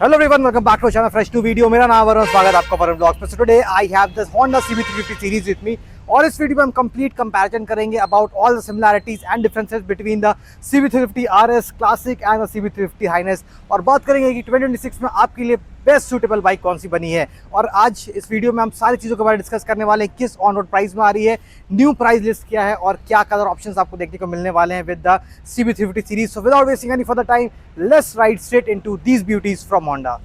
Hello everyone, welcome back to channel fresh to video. मेरा नाम वरुण, स्वागत है आपका वरुण ब्लॉग्स में। Today I have this Honda CB350 series with me और इस वीडियो में हम कंप्लीट कंपैरिजन करेंगे about all the similarities and differences between the CB350 RS classic and the CB350 highness, और बात करेंगे कि 2026 में आपके लिए बेस्ट सूटेबल बाइक कौन सी बनी है। और आज इस वीडियो में हम सारी चीज़ों के बारे में डिस्कस करने वाले हैं। किस ऑन रोड प्राइस में आ रही है, न्यू प्राइस लिस्ट क्या है और क्या कलर ऑप्शंस आपको देखने को मिलने वाले हैं with the CB350 series. So without wasting any further time, let's ride straight into these beauties from Honda।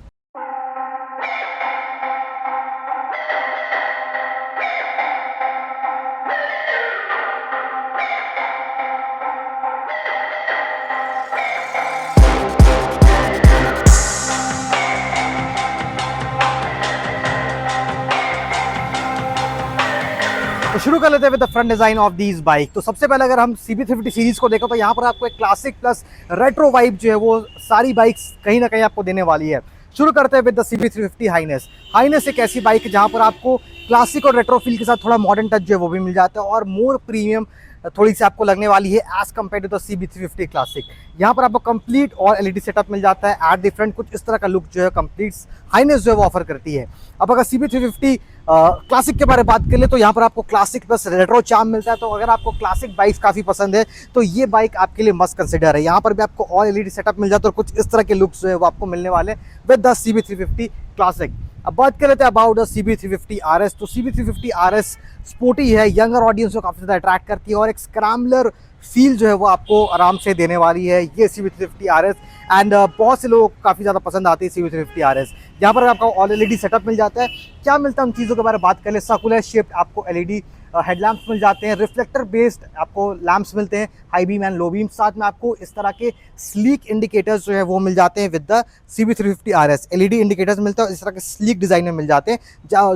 तो शुरू कर लेते हैं with the front design of these bike. तो सबसे पहले अगर हम CB350 सीरीज को देखें तो यहाँ पर आपको एक क्लासिक प्लस रेट्रो वाइब जो है वो सारी बाइक्स कहीं ना कहीं आपको देने वाली है। शुरू करते हैं with the CB350 highness. Highness एक ऐसी बाइक है जहाँ पर आपको क्लासिक और रेट्रो फील के साथ थोड़ा मॉडर्न टच जो है वो भी मिल जाता है और मोर प्रीमियम थोड़ी सी आपको लगने वाली है as compare to the CB350 classic. यहाँ पर आपको कंप्लीट और LED सेटअप मिल जाता है एट द फ्रंट। कुछ इस तरह का लुक जो है कंप्लीट हाइनेस जो है वो ऑफर करती है। अब अगर CB350 क्लासिक के बारे में बात कर ले तो यहाँ पर आपको क्लासिक प्लस रेट्रो चार्म मिलता है। तो अगर आपको क्लासिक बाइक्स काफ़ी पसंद है तो ये बाइक आपके लिए मस्ट कंसिडर है। यहाँ पर भी आपको ऑल LED सेटअप मिल जाता है और कुछ इस तरह के लुक्स जो है वो आपको मिलने वाले विद द CB350 क्लासिक। अब बात कर लेते हैं अबाउट द CB350 RS। तो CB350 RS स्पोर्टी है, यंगर ऑडियंस को काफ़ी ज़्यादा अट्रैक्ट करती है और एक स्क्रैम्बलर फील जो है वो आपको आराम से देने वाली है ये CB350 RS। एंड बहुत से लोग काफ़ी ज़्यादा पसंद आती है CB350 RS। यहाँ पर आपको ऑल LED सेटअप मिल जाता है। क्या मिलता है उन चीज़ों के बारे में बात कर ले, सर्कुलर शेप्ड आपको LED हेडलैम्प्स मिल जाते हैं, रिफ्लेक्टर बेस्ड आपको लैम्प्स मिलते हैं, high beam and low beam. साथ में आपको इस तरह के स्लीक इंडिकेटर्स जो है वो मिल जाते हैं with the CB350 RS। LED indicators मिलते हैं, इस तरह के स्लीक डिज़ाइन में मिल जाते हैं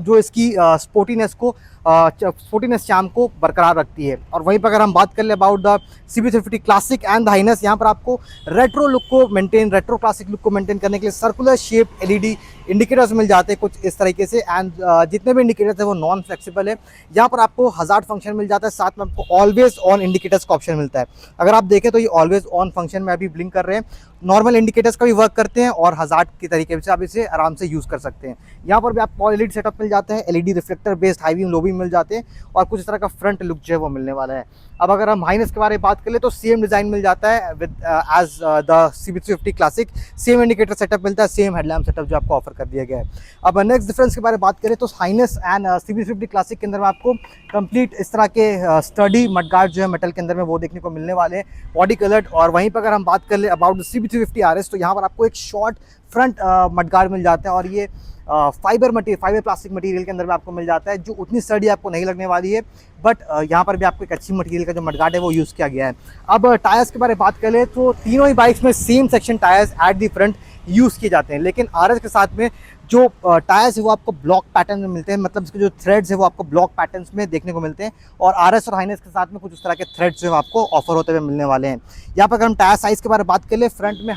जो इसकी स्पोर्टीनेस चार्म को बरकरार रखती है। और वहीं पर अगर हम बात कर ले about the CB350 classic and the highness, यहाँ पर आपको रेट्रो क्लासिक लुक को मेंटेन करने के लिए सर्कुलर शेप LED इंडिकेटर्स मिल जाते हैं कुछ इस तरीके से। एंड जितने भी इंडिकेटर्स है वो नॉन फ्लेक्सिबल है। यहाँ पर आपको हज़ार्ड फंक्शन मिल जाता है, साथ में आपको ऑलवेज ऑन इंडिकेटर्स का ऑप्शन मिलता है। अगर आप देखें तो ये ऑलवेज ऑन फंक्शन में अभी ब्लिंक कर रहे हैं, नॉर्मल इंडिकेटर्स का भी वर्क करते हैं और हज़ार्ड के तरीके से आप इसे आराम से यूज़ कर सकते हैं। यहाँ पर भी आपको LED सेटअप मिल जाता है, LED reflector based high beam low beam मिल जाते हैं और कुछ इस तरह का फ्रंट लुक जो है वो मिलने वाला है। अब अगर हम हाइनेस के बारे में बात करें तो सेम डिज़ाइन मिल जाता है with as the CB350 classic. Same indicator setup मिलता है, सेम हेडलैम्प सेटअप जो आपको ऑफर कर दिया गया है। अब नेक्स्ट डिफरेंस के बारे में बात करें तो हाइनेस एंड CB350 क्लासिक के अंदर में आपको कंप्लीट इस तरह के स्टडी मडगार्ड जो है मेटल के अंदर में वो देखने को मिलने वाले हैं, बॉडी कलर्ड। और वहीं पर अगर हम बात कर ले अबाउट CB350 RS तो यहाँ पर आपको एक शॉर्ट फ्रंट मडगार्ड मिल जाता है और ये फाइबर प्लास्टिक मटेरियल के अंदर में आपको मिल जाता है जो उतनी स्टडी आपको नहीं लगने वाली है। बट यहाँ पर भी आपको एक अच्छी मटेरियल का जो मडगार्ड है वो यूज़ किया गया है। अब टायर्स के बारे में बात करें तो तीनों ही बाइक्स में same section tyres at the front use किए जाते हैं, लेकिन RS के साथ में जो टायर्स है वो आपको ब्लॉक पैटर्न में मिलते हैं, मतलब इसके जो थ्रेड्स है वो आपको ब्लॉक पैटर्न्स में देखने को मिलते हैं। और RS और हाइनेस के साथ में कुछ उस तरह के थ्रेड्स जो है आपको ऑफर होते हुए मिलने वाले हैं। यहाँ पर अगर हम टायर साइज़ के बारे में बात कर ले, फ्रंट में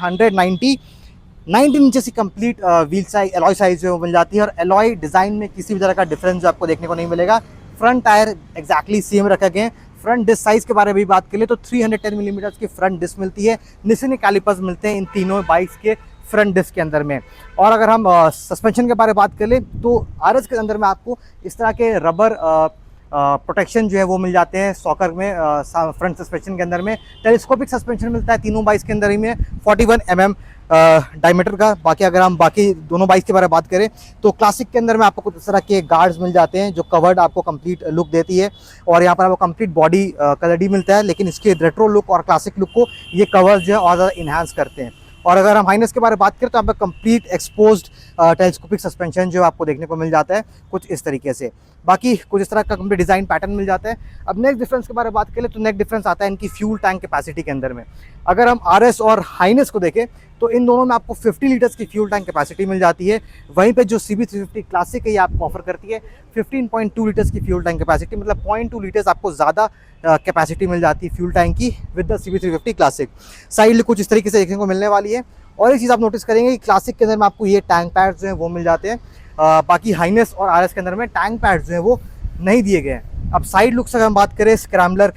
119 इंचेस की complete wheel size alloy size जो मिल जाती है और एलॉय डिज़ाइन में किसी भी तरह का डिफरेंस जो आपको देखने को नहीं मिलेगा। फ्रंट टायर एक्जैक्टली सेम रखा गया है। फ्रंट डिस्क साइज़ के बारे में भी बात करें तो 310 मिलीमीटर की फ्रंट डिस्क मिलती है। निसिन कैलिपर्स मिलते हैं इन तीनों बाइक्स के फ्रंट डिस्क के अंदर में। और अगर हम सस्पेंशन के बारे में बात करें तो RS के अंदर में आपको इस तरह के रबर प्रोटेक्शन जो है वो मिल जाते हैं सॉकर में, फ्रंट सस्पेंशन के अंदर में टेलीस्कोपिक सस्पेंशन मिलता है तीनों बाइक्स के अंदर ही में 41 mm डायमीटर का। बाकी अगर हम बाकी दोनों बाइक्स के बारे में बात करें तो क्लासिक के अंदर में आपको कुछ इस तरह के गार्ड्स मिल जाते हैं जो कवर्ड आपको कंप्लीट लुक देती है और यहाँ पर आपको कंप्लीट बॉडी कलर डी मिलता है, लेकिन इसके रेट्रो लुक और क्लासिक लुक को ये कवर्स जो है और ज़्यादा इन्हांस करते हैं। और अगर हम हाइनेस के बारे में बात करें तो यहाँ पर कंप्लीट एक्सपोज्ड टेलीस्कोपिक सस्पेंशन जो आपको देखने को मिल जाता है कुछ इस तरीके से। बाकी कुछ इस तरह का कंप्लीट डिज़ाइन पैटर्न मिल जाता है। अब नेक्स्ट डिफरेंस के बारे में बात करें तो नेक्स्ट डिफरेंस आता है इनकी फ्यूल टैंक कैपेसिटी के अंदर में। अगर हम RS और हाइनेस को देखें तो इन दोनों में आपको 50 लीटर्स की फ्यूल टैंक कैपेसिटी मिल जाती है। वहीं पे जो CB350 क्लासिक है ये आपको ऑफर करती है 15.2 लीटर्स की फ्यूल टैंक कैपेसिटी, मतलब 0.2 लीटर्स आपको ज़्यादा कैपेसिटी मिल जाती है फ्यूल टैंक की with the CB350 classic. Side कुछ इस तरीके से देखने को मिलने वाली है। और एक चीज़ आप नोटिस करेंगे कि क्लासिक के अंदर में आपको ये टैंक पैड्स जो हैं वो मिल जाते हैं, बाकी हाइनेस और RS के अंदर में टैंक पैड्स जो हैं वो नहीं दिए गए हैं। अब साइड लुक से अगर हम बात करें स्क्रैम्बलर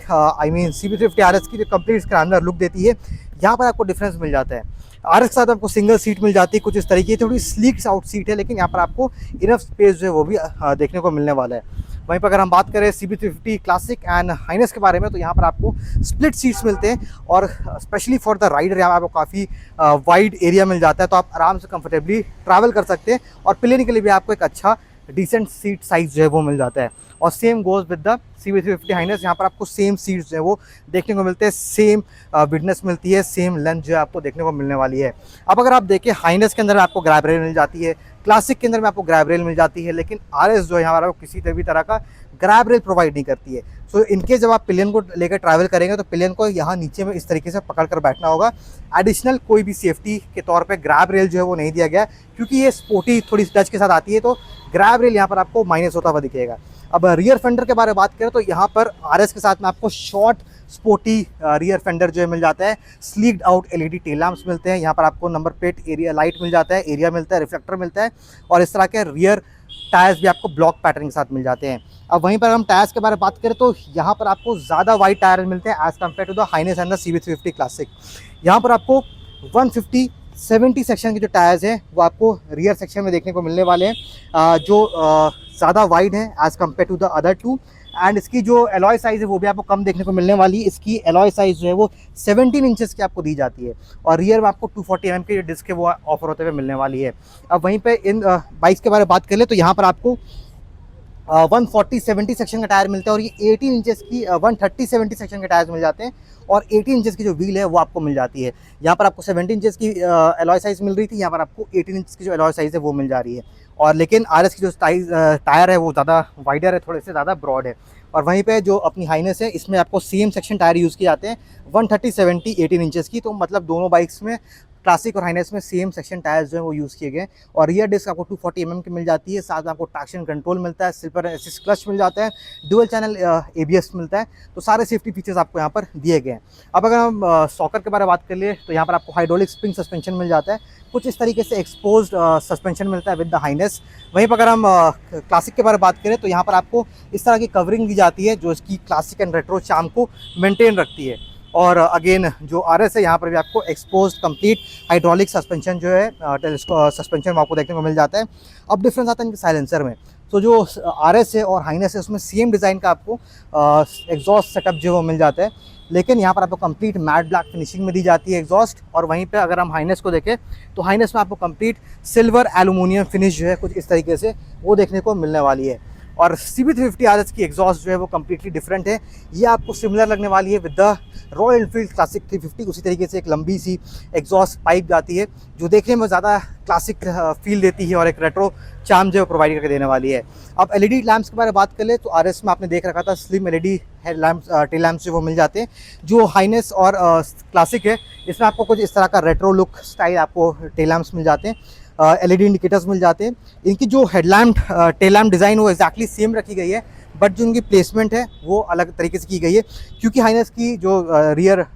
CB350 RS की जो कंप्लीट स्क्रैम्बलर लुक देती है, यहाँ पर आपको डिफरेंस मिल जाता है। RS के साथ आपको सिंगल सीट मिल जाती है कुछ इस तरीके की, थोड़ी स्लीक आउट सीट है, लेकिन यहाँ पर आपको इनफ स्पेस जो है वो भी देखने को मिलने वाला है। वहीं पर अगर हम बात करें CB350 क्लासिक एंड हाइनेस के बारे में, तो यहाँ पर आपको स्प्लिट सीट्स मिलते हैं और स्पेशली फॉर द राइडर यहाँ पर आपको काफ़ी वाइड एरिया मिल जाता है, तो आप आराम से कंफर्टेबली ट्रैवल कर सकते हैं और प्लेन के लिए भी आपको एक अच्छा डिसेंट सीट साइज जो है वो मिल जाता है। और same goes with the CB350 highness, यहाँ पर आपको सेम सीट्स जो है वो देखने को मिलते हैं, सेम विडनेस मिलती है, सेम लेंथ जो है आपको देखने को मिलने वाली है। अब अगर आप देखें हाइनेस के अंदर आपको ग्रैब रेल मिल जाती है, क्लासिक के अंदर में आपको ग्रैब रेल मिल जाती है, लेकिन RS जो है यहाँ पर आपको किसी भी तरह का ग्रैब रेल प्रोवाइड नहीं करती है। सो इनकेस जब आप पिलियन को लेकर ट्रैवल करेंगे तो पिलियन को यहाँ नीचे में इस तरीके से पकड़ कर बैठना होगा। एडिशनल कोई भी सेफ्टी के तौर पे ग्रैब रेल जो है वो नहीं दिया गया, क्योंकि ये स्पोर्टी थोड़ी टच के साथ आती है, तो ग्रैब रेल यहाँ पर आपको माइनस होता हुआ दिखेगा। अब रियर फेंडर के बारे में बात करें तो यहाँ पर RS के साथ में आपको शॉर्ट स्पोर्टी रियर फेंडर जो है मिल जाता है, स्लीक्ड आउट LED टेल लैंप्स मिलते हैं, यहाँ पर आपको नंबर प्लेट एरिया लाइट मिल जाता है, एरिया मिलता है, रिफ्लेक्टर मिलता है, और इस तरह के रियर टायर्स भी आपको ब्लॉक पैटर्न के साथ मिल जाते हैं। अब वहीं पर हम टायर्स के बारे में बात करें तो यहाँ पर आपको ज़्यादा वाइड टायर मिलते हैं as compare to the highness and the CB350 classic. यहाँ पर आपको 150/70 सेक्शन के जो टायर्स हैं वो आपको रियर सेक्शन में देखने को मिलने वाले हैं, जो ज़्यादा वाइड है as compare to the other two. And इसकी जो एलॉय साइज़ है वो भी आपको कम देखने को मिलने वाली है, इसकी एलॉय साइज़ जो है वो 17 इंचेस की आपको दी जाती है, और रियर में आपको 240 mm की जो डिस्क है वो ऑफर होते हुए मिलने वाली है। अब वहीं पे इन बाइक्स के बारे में बात कर ले तो यहाँ पर आपको 140/70 सेक्शन का टायर मिलता है, और ये 18 इंचेस की 130/70 सेक्शन के टायर्स मिल जाते हैं, और 18 इंचेस की जो व्हील है वो आपको मिल जाती है। यहाँ पर आपको 17 इंचेस की एलॉय साइज़ मिल रही थी, यहाँ पर आपको 18 इंच की जो एलॉय साइज़ है वो मिल जा रही है। और लेकिन RS की जो टायर है वो ज़्यादा वाइडर है, थोड़े से ज़्यादा ब्रॉड है। और वहीं पे जो अपनी हाइनेस है इसमें आपको सेम सेक्शन टायर यूज़ किए जाते हैं, 130/70 18 इंचेस की, तो मतलब दोनों बाइक्स में क्लासिक और हाइनेस में सेम सेक्शन टायर्स जो है वो यूज़ किए गए। और रियर डिस्क आपको 240 mm की मिल जाती है, साथ में आपको ट्रैक्शन कंट्रोल मिलता है, स्लिपर असिस्ट क्लच मिल जाता है, डुअल चैनल ABS मिलता है, तो सारे सेफ्टी फीचर्स आपको यहाँ पर दिए गए हैं। अब अगर हम सॉकर के बारे में बात कर लिए तो यहाँ पर आपको हाइड्रोलिक स्प्रिंग सस्पेंशन मिल जाता है, कुछ इस तरीके से एक्सपोज्ड सस्पेंशन मिलता है विद द हाइनेस। वहीं पर अगर हम क्लासिक के बारे में बात करें तो यहाँ पर आपको इस तरह की कवरिंग दी जाती है जो इसकी क्लासिक एंड रेट्रो चार्म को मेंटेन रखती है। और अगेन जो RS है यहाँ पर भी आपको एक्सपोज कंप्लीट हाइड्रोलिक सस्पेंशन जो है सस्पेंशन आपको देखने को मिल जाता है। अब डिफरेंस आता है इनके साइलेंसर में, तो जो RS है और हाइनेस है उसमें सेम डिज़ाइन का आपको एग्जॉस्ट सेटअप जो है वो मिल जाता है, लेकिन यहाँ पर आपको कंप्लीट मैट ब्लैक फिनिशिंग में दी जाती है एग्जॉस्ट। और वहीं पे अगर हम हाइनेस को देखें तो हाइनेस में आपको कंप्लीट सिल्वर एल्यूमिनियम फिनिश जो है कुछ इस तरीके से वो देखने को मिलने वाली है। और CB350 RS की एग्जॉस्ट जो है वो कम्प्लीटली डिफरेंट है, ये आपको सिमिलर लगने वाली है with the royal Enfield classic 350। उसी तरीके से एक लंबी सी एग्जॉस्ट पाइप जाती है जो देखने में ज़्यादा क्लासिक फील देती है और एक रेट्रो चार्म जो प्रोवाइड करके देने वाली है। अब LED लैंप्स के बारे में बात कर ले तो RS में आपने देख रखा था slim LED head lamps tail lamps जो वो मिल जाते हैं। जो हाइनेस और क्लासिक है इसमें आपको कुछ इस तरह का रेट्रो लुक स्टाइल आपको टेल लैंप्स मिल जाते हैं, LED इंडिकेटर्स मिल जाते हैं। इनकी जो हेडलैम्प टेल लैम्प डिज़ाइन वो एक्जैक्टली सेम रखी गई है, बट जो उनकी प्लेसमेंट है वो अलग तरीके से की गई है, क्योंकि हाइनेस की जो रियर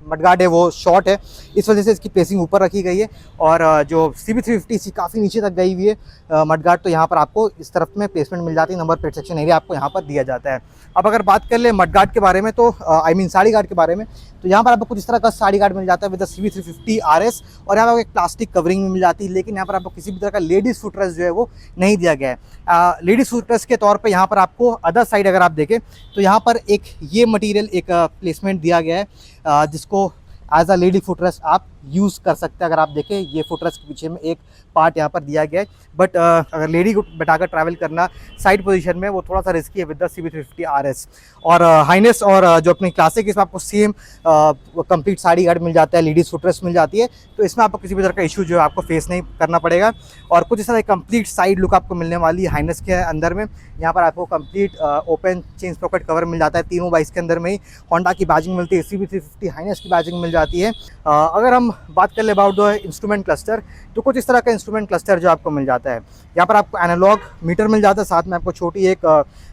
मडगार्ड है वो शॉर्ट है, इस वजह से इसकी प्लेसिंग ऊपर रखी गई है। और जो CB350 सी काफ़ी नीचे तक गई हुई है मडगार्ड, तो यहाँ पर आपको इस तरफ में प्लेसमेंट मिल जाती है, नंबर प्लेट सेक्शन एरिया आपको यहाँ पर दिया जाता है। अब अगर बात कर ले मडगार्ड के बारे में तो साड़ी गार्ड के बारे में, तो यहाँ पर आपको कुछ इस तरह का साड़ी गार्ड मिल जाता है विद द CB350 RS, और यहाँ पर आपको एक प्लास्टिक कवरिंग मिल जाती है, लेकिन यहाँ पर आपको किसी भी तरह का लेडीज़ फुटरेस्ट जो है वो नहीं दिया गया है। लेडीज़ फुटरेस्ट के तौर पर यहाँ पर आपको अदर साइड अगर आप देखें तो यहाँ पर एक ये मटीरियल एक प्लेसमेंट दिया गया है जिसको एज अ लेडी फुटरेस्ट आप यूज़ कर सकते हैं। अगर आप देखें ये फुटरेस्ट के पीछे में एक पार्ट यहाँ पर दिया गया है, बट अगर लेडी को बैठाकर ट्रैवल करना साइड पोजीशन में वो थोड़ा सा रिस्की है विद द CB350 RS। और हाइनेस और जो अपनी क्लासिक इसमें आपको सेम कंप्लीट साड़ी गार्ड मिल जाता है, लेडीज़ फुटरेस्ट मिल जाती है, तो इसमें आपको किसी भी तरह का इशू जो है आपको फेस नहीं करना पड़ेगा। और कुछ इस तरह कंप्लीट साइड लुक आपको मिलने वाली है हाइनेस के अंदर में। यहाँ पर आपको complete open chain sprocket cover मिल जाता है, तीनों बाइक्स के अंदर में ही होंडा की बैजिंग मिलती है, CB350 हाइनेस की बैजिंग मिल जाती है। अगर हम बात कर ले अबाउट द इंस्ट्रूमेंट क्लस्टर, तो कुछ इस तरह का इंस्ट्रूमेंट क्लस्टर जो आपको मिल जाता है। यहाँ पर आपको एनालॉग मीटर मिल जाता है, साथ में आपको छोटी एक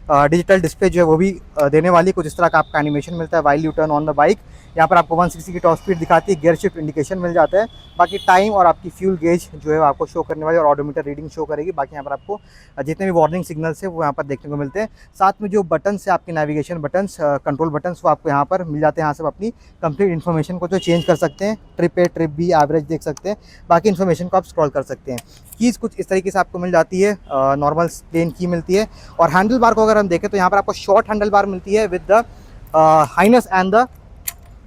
डिजिटल डिस्प्ले जो है वो भी देने वाली, कुछ इस तरह का आपका एनिमेशन मिलता है while U turn on the bike. यहाँ पर आपको 160 की टॉप स्पीड दिखाती है, गियर शिफ्ट इंडिकेशन मिल जाता है। बाकी टाइम और आपकी फ्यूल गेज जो है आपको शो करने वाली और ऑडोमीटर रीडिंग शो करेगी। बाकी यहाँ पर आपको जितने भी वार्निंग सिग्नल्स है वो यहाँ पर देखने को मिलते हैं। साथ में जो बटन्स है आपके नेविगेशन बटन्स, कंट्रोल बटन्स, वो आपको यहाँ पर मिल जाते हैं। यहाँ से आप अपनी कंप्लीट इन्फॉर्मेशन को जो चेंज कर सकते हैं, trip A, trip B, average देख सकते हैं। बाकी इन्फॉर्मेशन को आप स्क्रॉल कर सकते हैं। कीज़ कुछ इस तरीके से आपको मिल जाती है, नॉर्मल प्लेन की मिलती है। और हैंडल बार को अगर हम देखें तो यहाँ पर आपको शॉर्ट हैंडल बार मिलती है with the H'ness and the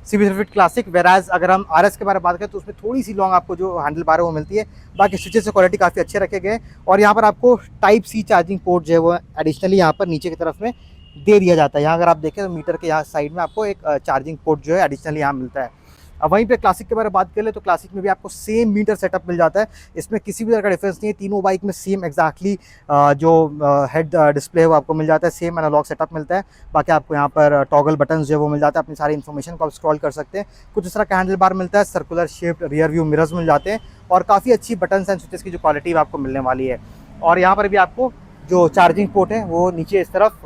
CB350 classic. Whereas अगर हम RS के बारे में बात करें तो उसमें थोड़ी सी लॉन्ग आपको जो हैंडल बार है वो मिलती है। बाकी स्विचेस से क्वालिटी काफ़ी अच्छे रखे गए। और यहाँ पर आपको टाइप C चार्जिंग पोर्ट जो है वो एडिशनली यहाँ पर नीचे की तरफ में दे दिया जाता है। यहाँ अगर आप देखें तो मीटर के यहाँ साइड में आपको एक चार्जिंग पोर्ट जो है एडिशनली यहाँ मिलता है। अब वहीं पे क्लासिक के बारे में बात करें तो क्लासिक में भी आपको सेम मीटर सेटअप मिल जाता है। इसमें किसी भी तरह का डिफरेंस नहीं है। तीनों बाइक में सेम एग्जैक्टली जो हेड डिस्प्ले है वो आपको मिल जाता है, सेम एनालॉग सेटअप मिलता है। बाकी आपको यहाँ पर टॉगल बटन जो है वो मिल जाता है, अपनी सारी इन्फॉर्मेशन को आप स्क्रॉल कर सकते हैं। कुछ इस तरह का हैंडल बार मिलता है, circular shaped rear view mirrors मिल जाते हैं और काफ़ी अच्छी बटन्स एंड स्विचेस की जो क्वालिटी आपको मिलने वाली है। और यहाँ पर भी आपको जो चार्जिंग पोर्ट है वो नीचे इस तरफ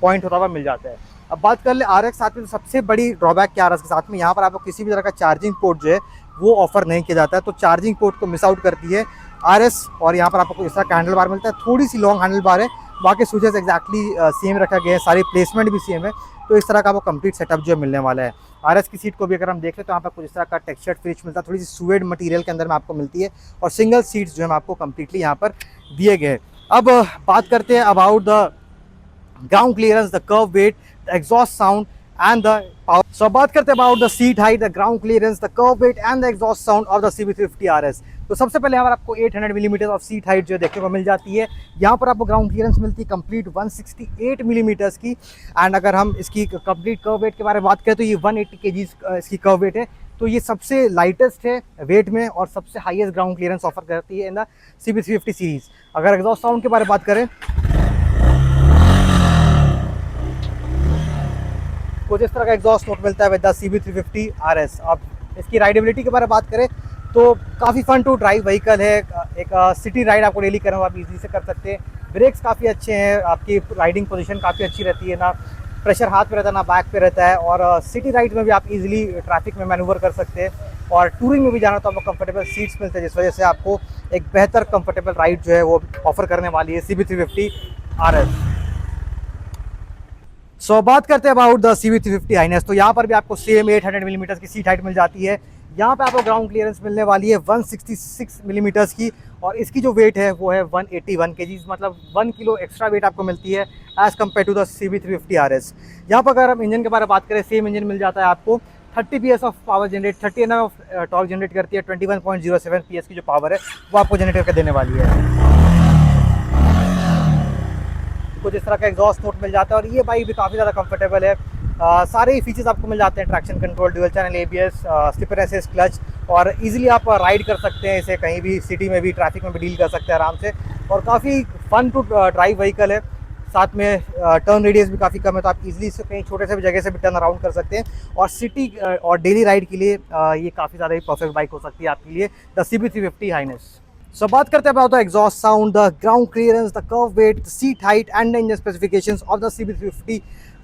पॉइंट होता हुआ मिल जाता है। अब बात कर ले RX साथ में, तो सबसे बड़ी ड्रॉबैक क्या RX के साथ में, यहाँ पर आपको किसी भी तरह का चार्जिंग पोर्ट जो है वो ऑफर नहीं किया जाता है। तो चार्जिंग पोर्ट को मिस आउट करती है RS। और यहाँ पर आपको इस तरह का हैंडल बार मिलता है, थोड़ी सी लॉन्ग हैंडल बार है। बाकी स्विचेस एक्जैक्टली सेम रखा गया है, सारी प्लेसमेंट भी सेम है। तो इस तरह का आपको कंप्लीट सेटअप जो है मिलने वाला है। RS की सीट को भी अगर हम देख लें तो यहाँ पर कुछ इस तरह का टेक्सचर्ड फिनिश मिलता है, थोड़ी सी सुएड मटेरियल के अंदर में आपको मिलती है। और सिंगल सीट्स जो है आपको कम्प्लीटली यहाँ पर दिए गए। अब बात करते हैं about the ground clearance, the curve wait, the exhaust sound and the power. So बात करते हैं about the seat height, the ground clearance, the curve weight and the exhaust sound of the CB350 RS। तो सबसे पहले यहाँ पर आपको 800 millimetre of seat height जो देखने को मिल जाती है। यहाँ पर आपको ग्राउंड क्लियरेंस मिलती है कंप्लीट 168 मिलीमीटर्स की। एंड अगर हम इसकी कंप्लीट कर्व वेट के बारे में बात करें तो ये 180 kg इसकी कर्व वेट है। तो ये सबसे लाइटेस्ट है वेट में और सबसे हाईएस्ट ग्राउंड क्लियरेंस ऑफर करती है इन द CB350 सीरीज। अगर एग्जॉस्ट साउंड के बारे में बात करें, कुछ इस तरह का एग्जॉस्ट नोट मिलता है विद द CB350 RS। अब इसकी राइडेबिलिटी के बारे में बात करें तो काफ़ी फन टू ड्राइव व्हीकल है। एक सिटी राइड आपको डेली करना हो आप इजीली से कर सकते हैं। ब्रेक्स काफ़ी अच्छे हैं, आपकी राइडिंग पोजीशन काफ़ी अच्छी रहती है, ना प्रेशर हाथ पे रहता है ना बैक पे रहता है। और सिटी राइड में भी आप इजीली ट्रैफिक में मैनूवर कर सकते हैं। और टूरिंग में भी जाना तो आपको कंफर्टेबल सीट्स मिलते हैं, जिस वजह से आपको एक बेहतर कंफर्टेबल राइड जो है वो ऑफर करने वाली है CB350 RS। सो बात करते हैं अबाउट द CB350 हाइनेस। तो यहाँ पर भी आपको सेम 800 मिलीमीटर की सीट हाइट मिल जाती है। यहाँ पे आपको ग्राउंड क्लियरेंस मिलने वाली है 166 मिलीमीटर्स की और इसकी जो वेट है वो है 181 kg, मतलब 1 किलो एक्स्ट्रा वेट आपको मिलती है as compare to the CB350 RS। यहाँ पर अगर हम इंजन के बारे में बात करें, सेम इंजन मिल जाता है आपको 30 PS of power generate, 30 Nm of torque generate करती है। 21.07 PS की जो पावर है वो आपको जनरेट करके देने वाली है। कुछ इस तरह का एग्जॉस्ट नोट मिल जाता है और ये बाइक भी काफ़ी ज़्यादा कंफर्टेबल है। सारे फीचर्स आपको मिल जाते हैं, traction control, dual channel ABS, slipper assist, clutch. और इजीली आप राइड कर सकते हैं इसे, कहीं भी सिटी में भी ट्रैफिक में भी डील कर सकते हैं आराम से। और काफ़ी फन टू ड्राइव व्हीकल है। साथ में टर्न रेडियस भी काफ़ी कम है, तो आप इजीली से कहीं छोटे से भी जगह से भी टर्न अराउंड कर सकते हैं। और सिटी और डेली राइड के लिए ये काफ़ी ज़्यादा ही परफेक्ट बाइक हो सकती है आपके लिए, द CB350 हाइनेस। So बात करते हैं about the exhaust sound, the ground clearance, the curve weight, the seat height and the engine specifications of the CB350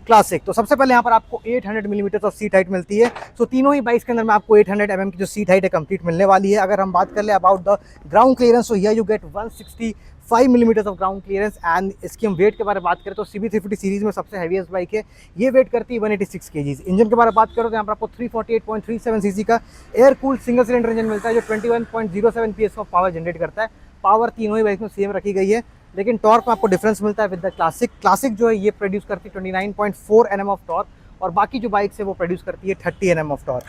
classic. तो सबसे पहले यहाँ पर आपको 800 मिलीमीटर ऑफ सीट हाइट मिलती है। तो तीनों ही बाइक्स के अंदर में आपको 800 mm की जो सीट हाइट है कंप्लीट मिलने वाली है। अगर हम बात कर ले अबाउट द ग्राउंड क्लियरेंस, तो here you get 165 millimetre of ground clearance. And इसकी हम वेट के बारे में बात करें तो CB350 सीरीज में सबसे हैवीएस्ट बाइक है, ये वेट करती है 186 kg। इंजन के बारे में बात करो तो यहाँ पर आपको 348.37 cc का air cooled single cylinder engine मिलता है जो 21.07 PS ऑफ पावर जनरेट करता है। पावर तीनों ही बाइक में सेम रखी गई है, लेकिन टॉर्क में आपको डिफरेंस मिलता है विद द क्लासिक जो है ये प्रोड्यूस करती है 29.4 Nm ऑफ टॉर्क और बाकी जो बाइक्स है वो प्रोड्यूस करती है 30 Nm ऑफ टॉर्क।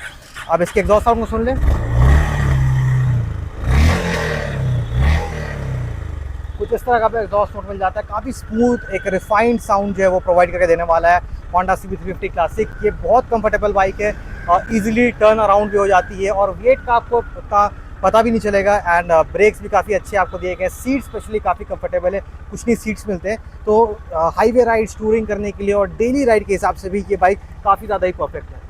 अब इसके एग्जॉस्ट साउंड को सुन लें, कुछ इस तरह का एग्जॉस्ट नोट मिल जाता है। काफ़ी स्मूथ एक रिफाइंड साउंड जो है वो प्रोवाइड करके देने वाला है होंडा CB350 क्लासिक। ये बहुत कंफर्टेबल बाइक है और इजीली टर्न अराउंड भी हो जाती है और वेट का आपको पता भी नहीं चलेगा। एंड ब्रेक्स भी काफ़ी अच्छे आपको दिए गए। सीट स्पेशली काफ़ी कंफर्टेबल है, कुछ नहीं सीट्स मिलते हैं। तो हाईवे राइड्स, टूरिंग करने के लिए और डेली राइड के हिसाब से भी ये बाइक काफ़ी ज़्यादा ही परफेक्ट है।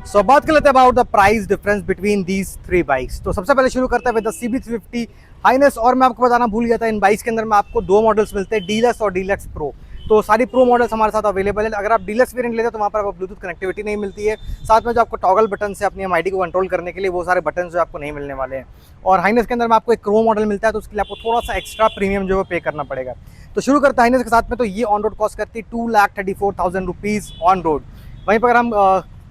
सो बात कर लेते हैं about the price difference between these three bikes. तो सबसे पहले शुरू करते हैं विद द CB350 हाइनेस। और मैं आपको बताना भूल गया था, इन बाइक्स के अंदर में आपको दो मॉडल्स मिलते हैं, डीलक्स और डीलक्स प्रो। तो सारी प्रो मॉडल्स हमारे साथ अवेलेबल है। अगर आप डीलक्स वेरिएंट लेते हैं तो वहाँ पर आपको ब्लूटूथ कनेक्टिविटी नहीं मिलती है, साथ में जो आपको टॉगल बटन से अपनी MID को कंट्रोल करने के लिए वो सारे बटन जो आपको नहीं मिलने वाले हैं। और हाइनस के अंदर में आपको एक क्रो मॉडल मिलता है, तो उसके लिए आपको थोड़ा सा एक्स्ट्रा प्रीमियम जो है पे करना पड़ेगा। तो शुरू करते हैं हाइनस के साथ में। तो ये ऑन रोड कॉस्ट करती है 2,34,000 रुपीज़ ऑन रोड। वहीं पर अगर हम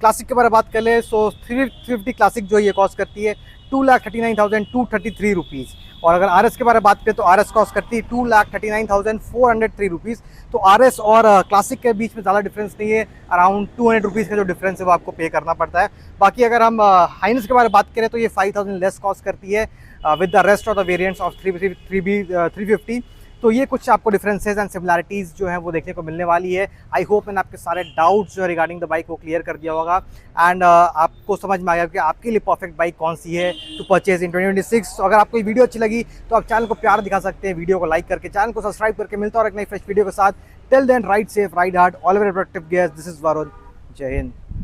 क्लासिक के बारे में बात कर ले, सो 350 क्लासिक जो ये कॉस्ट करती है 2,39,233 रुपीज़। और अगर RS के बारे में बात करें तो RS कॉस्ट करती है 2,39,403 रुपीज़। तो RS और क्लासिक के बीच में ज़्यादा डिफरेंस नहीं है, अराउंड 200 रुपीज़ का जो डिफरेंस है वो आपको पे करना पड़ता है। बाकी अगर हम हाइनस के बारे में बात करें तो ये 5,000 लेस कॉस्ट करती है with the rest of the variants of 350। तो ये कुछ आपको डिफरेंसेस एंड सिमिलैरिटीज़ जो हैं वो देखने को मिलने वाली है। आई होप मैंने आपके सारे डाउट्स जो है रिगार्डिंग द बाइक को क्लियर कर दिया होगा, एंड आपको समझ में आ गया कि आपके लिए परफेक्ट बाइक कौन सी है टू परचेज इन 2026। तो अगर आपको ये वीडियो अच्छी लगी तो आप चैनल को प्यार दिखा सकते हैं, वीडियो को लाइक करके, चैनल को सब्सक्राइब करके। मिलता है और एक नई फ्रेश वीडियो के साथ। Till then, ride safe, ride hard, always protective gears. This is Varun. जय हिंद।